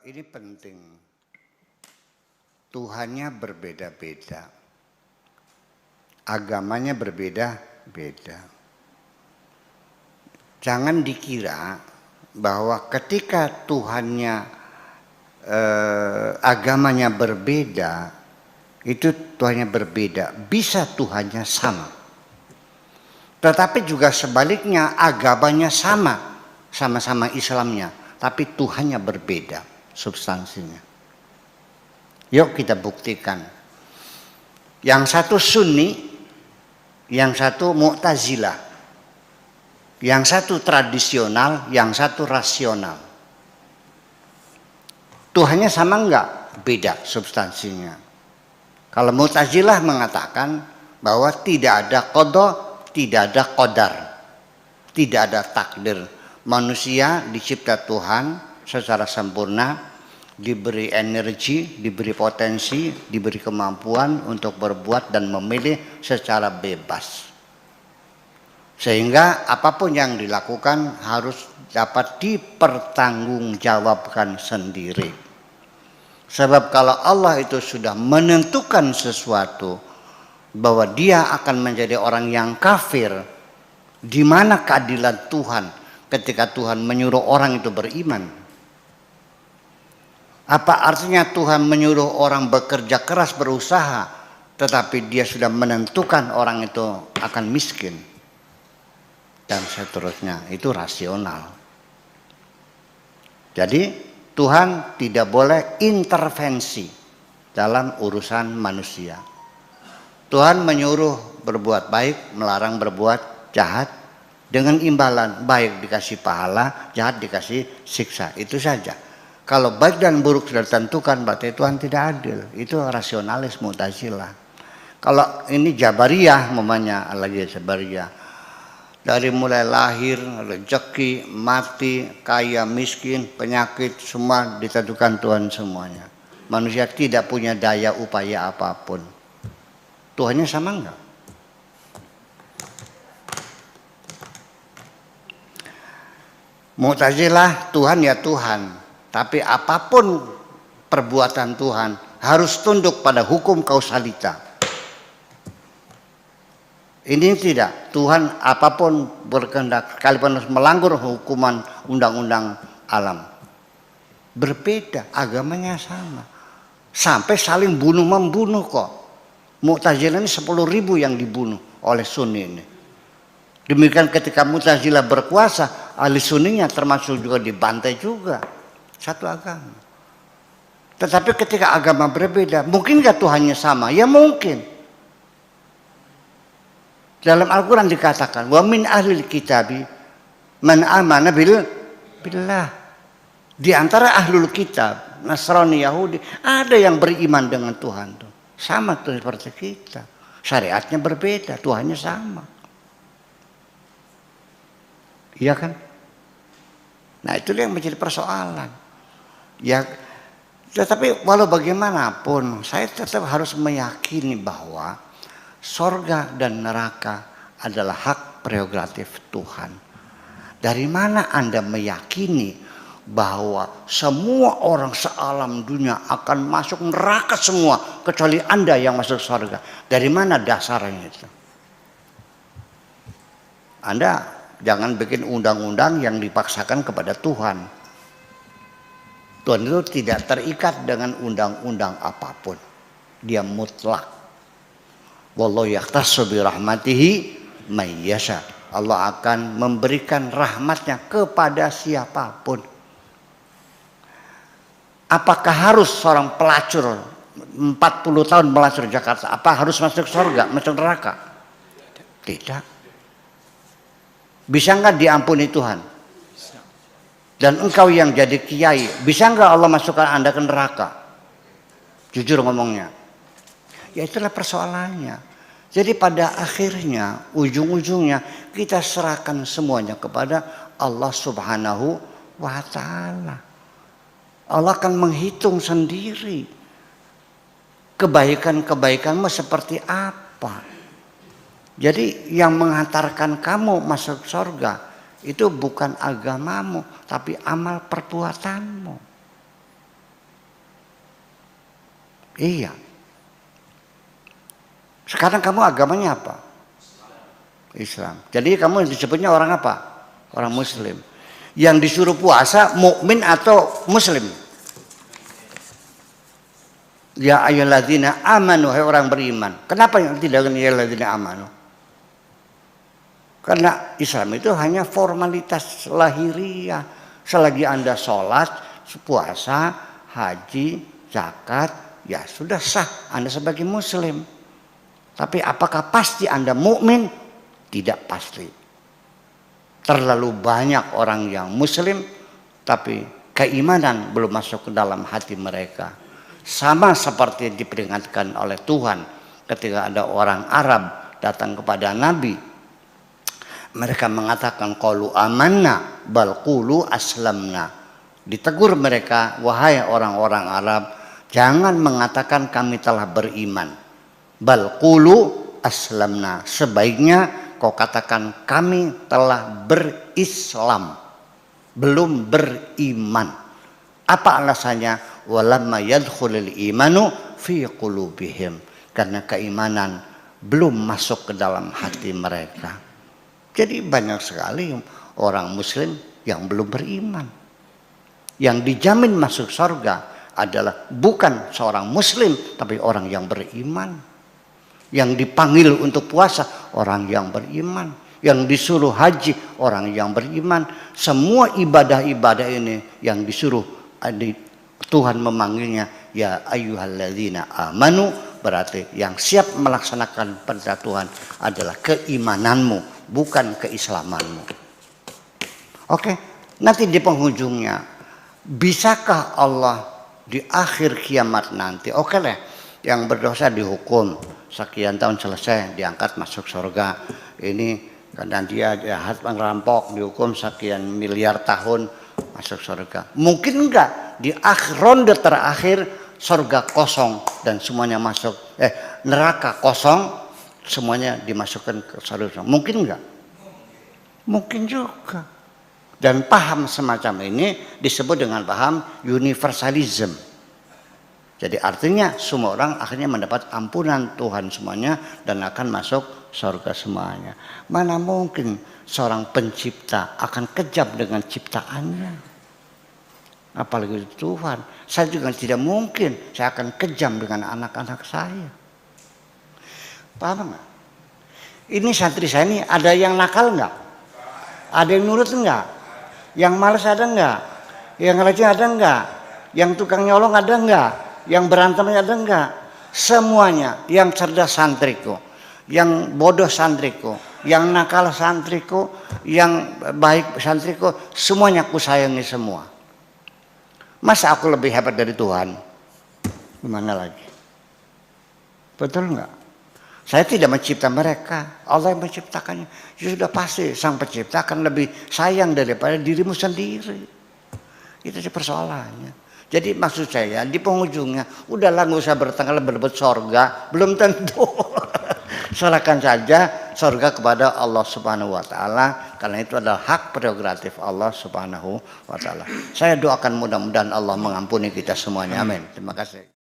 Ini penting. Tuhannya berbeda-beda. Agamanya berbeda-beda. Jangan dikira bahwa ketika Tuhannya agamanya berbeda, itu Tuhannya berbeda. Bisa Tuhannya sama. Tetapi juga sebaliknya agamanya sama. Sama-sama Islamnya. Tapi Tuhannya berbeda substansinya. Yuk kita buktikan. Yang satu Sunni, yang satu Mu'tazilah. Yang satu tradisional, yang satu rasional. Tuhannya sama enggak? Beda substansinya. Kalau Mu'tazilah mengatakan bahwa tidak ada qada, tidak ada qadar. Tidak ada takdir. Manusia dicipta Tuhan secara sempurna, diberi energi, diberi potensi, diberi kemampuan untuk berbuat dan memilih secara bebas. Sehingga apapun yang dilakukan harus dapat dipertanggungjawabkan sendiri. Sebab kalau Allah itu sudah menentukan sesuatu bahwa dia akan menjadi orang yang kafir, di mana keadilan Tuhan ketika Tuhan menyuruh orang itu beriman? Apa artinya Tuhan menyuruh orang bekerja keras berusaha, tetapi dia sudah menentukan orang itu akan miskin? Dan seterusnya, itu rasional. Jadi Tuhan tidak boleh intervensi dalam urusan manusia. Tuhan menyuruh berbuat baik, melarang berbuat jahat. Dengan imbalan, baik dikasih pahala, jahat dikasih siksa. Itu saja. Kalau baik dan buruk sudah ditentukan, berarti Tuhan tidak adil. Itu rasionalis Mu'tazilah. Kalau ini Jabariyah, namanya lagi Jabariyah. Dari mulai lahir, rezeki, mati, kaya, miskin, penyakit, semua ditentukan Tuhan semuanya. Manusia tidak punya daya upaya apapun. Tuhannya sama enggak? Mu'tazilah, Tuhan ya Tuhan. Tapi apapun perbuatan Tuhan harus tunduk pada hukum kausalita. Ini tidak. Tuhan apapun berkehendak, sekalipun harus melanggar hukuman undang-undang alam. Berbeda, agamanya sama. Sampai saling bunuh-membunuh kok. Mu'tazilah ini 10.000 yang dibunuh oleh Sunni ini. Demikian ketika Mu'tazilah berkuasa, ahli Sunninya termasuk juga dibantai juga. Satu agama. Tetapi ketika agama berbeda, mungkin gak Tuhannya sama? Ya mungkin. Dalam Al-Quran dikatakan, wa min ahlil kitabi man amana billah. Di antara ahlul kitab, Nasrani, Yahudi, ada yang beriman dengan Tuhan tuh. Sama tuh seperti kita. Syariatnya berbeda, Tuhannya sama. Iya kan? Nah itu yang menjadi persoalan. Ya, tetapi walau bagaimanapun, saya tetap harus meyakini bahwa sorga dan neraka adalah hak prerogatif Tuhan. Dari mana Anda meyakini bahwa semua orang sealam dunia akan masuk neraka semua kecuali Anda yang masuk sorga? Dari mana dasarnya itu? Anda jangan bikin undang-undang yang dipaksakan kepada Tuhan. Tuhan itu tidak terikat dengan undang-undang apapun. Dia mutlak. Wallahu yahtassu bi rahmatihi may yasha. Allah akan memberikan rahmatnya kepada siapapun. Apakah harus seorang pelacur 40 tahun melacur Jakarta, apa harus masuk surga, masuk neraka? Tidak. Bisa enggak diampuni Tuhan? Dan engkau yang jadi kiai, bisa enggak Allah masukkan Anda ke neraka? Jujur ngomongnya. Ya itulah persoalannya. Jadi pada akhirnya, ujung-ujungnya kita serahkan semuanya kepada Allah Subhanahu wa Ta'ala. Allah akan menghitung sendiri kebaikan-kebaikanmu seperti apa. Jadi yang menghantarkan kamu masuk surga itu bukan agamamu, tapi amal perbuatanmu. Iya. Sekarang kamu agamanya apa? Islam. Jadi kamu disebutnya orang apa? Orang Muslim. Yang disuruh puasa mukmin atau Muslim? Ya ayyuhalladzina amanu, hai orang beriman. Kenapa yang tidak ya ayyuhalladzina amanu? Karena Islam itu hanya formalitas lahiriah. Selagi Anda sholat, puasa, haji, zakat, ya sudah sah Anda sebagai Muslim. Tapi apakah pasti Anda mukmin? Tidak pasti. Terlalu banyak orang yang Muslim, tapi keimanan belum masuk ke dalam hati mereka. Sama seperti diperingatkan oleh Tuhan ketika ada orang Arab datang kepada Nabi. Mereka mengatakan qalu amanna bal qulu aslamna. Ditegur mereka, wahai orang-orang Arab, jangan mengatakan kami telah beriman. Bal qulu aslamna. Sebaiknya kau katakan kami telah berislam, belum beriman. Apa alasannya? Walamma yadkhulul imanu fi qulubihim. Karena keimanan belum masuk ke dalam hati mereka. Jadi banyak sekali orang Muslim yang belum beriman. Yang dijamin masuk surga adalah bukan seorang Muslim, tapi orang yang beriman. Yang dipanggil untuk puasa, orang yang beriman. Yang disuruh haji, orang yang beriman. Semua ibadah-ibadah ini yang disuruh, Tuhan memanggilnya ya ayyuhalladzina amanu, berarti yang siap melaksanakan perintah Tuhan adalah keimananmu, bukan keislamanmu. Oke, nanti di penghujungnya, bisakah Allah di akhir kiamat nanti, oke lah, yang berdosa dihukum sekian tahun selesai, diangkat masuk surga. Ini karena dia jahat merampok, dihukum sekian miliar tahun masuk surga. Mungkin enggak di akhir ronde terakhir surga kosong dan semuanya masuk, neraka kosong semuanya dimasukkan ke surga. Mungkin enggak? Mungkin juga. Dan paham semacam ini disebut dengan paham universalism. Jadi artinya semua orang akhirnya mendapat ampunan Tuhan semuanya dan akan masuk surga semuanya. Mana mungkin seorang pencipta akan kejam dengan ciptaannya? Apalagi Tuhan. Saya juga tidak mungkin saya akan kejam dengan anak-anak saya. Paham nggak? Ini santri saya ini ada yang nakal nggak? Ada yang nurut nggak? Yang malas ada nggak? Yang rajin ada nggak? Yang tukang nyolong ada nggak? Yang berantem ada nggak? Semuanya. Yang cerdas santriku, yang bodoh santriku, yang nakal santriku, yang baik santriku, semuanya aku sayangi semua. Masa aku lebih hebat dari Tuhan? Gimana lagi? Betul nggak? Saya tidak mencipta mereka, Allah yang menciptakannya. Ya sudah pasti sang pencipta akan lebih sayang daripada dirimu sendiri. Itu sih persoalannya. Jadi maksud saya di penghujungnya, udahlah nggak usah bertengkar berebut sorga, belum tentu. Serahkan saja sorga kepada Allah Subhanahu Wa Taala, karena itu adalah hak prerogatif Allah Subhanahu Wa Taala. Saya doakan mudah-mudahan Allah mengampuni kita semuanya. Amin. Terima kasih.